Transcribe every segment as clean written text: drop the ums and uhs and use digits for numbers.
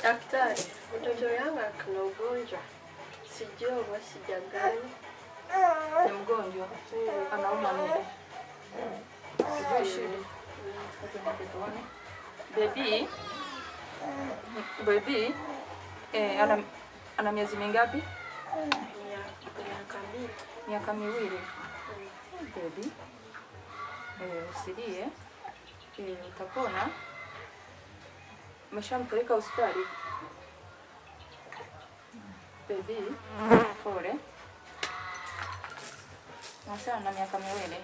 Daktari, mtoto yangu ana ugonjwa. Sijui shida gani. Ni mgonjwa. Anauma nini? Sijui shida. Baby, ana miezi mingapi? Miaka miwili. Baby. Usilie. Utapona. Umeshampeleka hospitali? Baby, pole. Nasema na miaka miwili.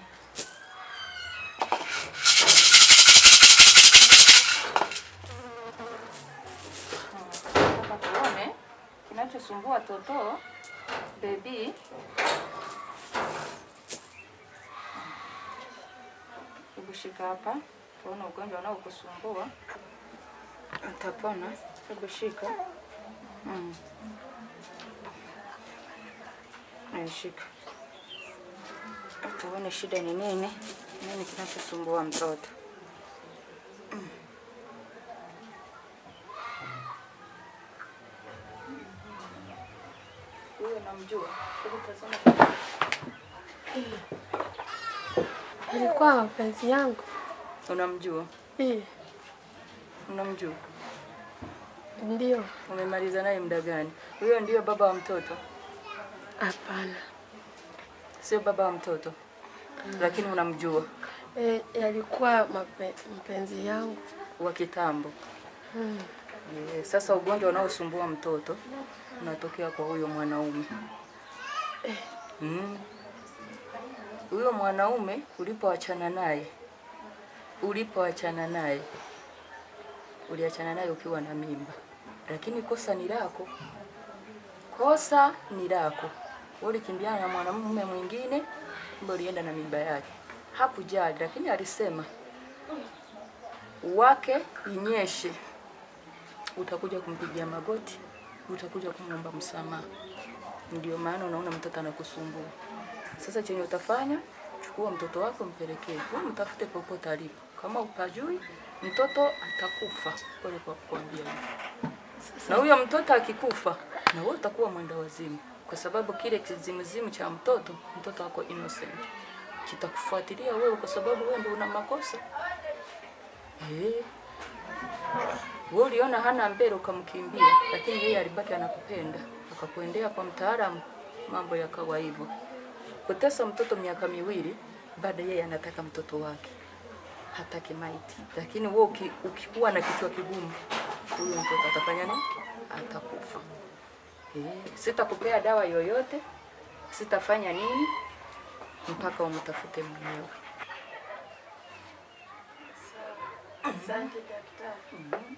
Tuone kinachosumbua toto. Baby. Shika hapa. Tuone ugonjwa unaokusumbua. Utapona. Shika. Shika. Tuone shida ni nini? Nini kinachosumbua mtoto? Wewe unamjua? Hebu tazama. Alikuwa mapenzi yangu. Unamjua? Unamjua? Ndio. Umemaliza naye muda gani? Huyo ndio baba wa mtoto? Hapana. Sio baba wa mtoto. Lakini unamjua? Alikuwa mpenzi yangu wa kitambo. Sasa ugonjwa unaosumbua mtoto unatokea kwa huyo mwanaume. Huyo mwanaume ulipoachana naye, uliachana naye ukiwa na mimba. Lakini kosa ni lako. Wewe ulikimbiana na mwanamume mwingine, mbona ulienda na mimba yake. Hakujali, lakini alisema wake inyeshe, utakuja kumpigia magoti, utakuja kumwomba msamaha. Ndio maana unaona mtoto anakusumbua. Sasa chenye utafanya, chukua mtoto wako mpelekee. Wewe mtafute popote alipo. Kama upajui, mtoto atakufa. Pole kwa kukwambia. Na huyo mtoto akikufa, na wewe utakuwa mwenda wazimu. Kwa sababu kile kizimuzimu cha mtoto wako innocent. Kitakufuatilia wewe kwa sababu wewe ndio una makosa. Wewe uliona hana mbele ukamkimbia, lakini yeye alibaki anakupenda. Akakuendea kwa mtaalamu, mambo yakawa hivyo. Kutesa mtoto miaka miwili, baada yeye anataka mtoto wake. Hataki maiti. Lakini wewe ukikuwa na kichwa kigumu, huyo mtoto atafanya nini? Atakufa. Sitakupea dawa yoyote, sitafanya nini mpaka umtafute mwenyewe. Asante daktari.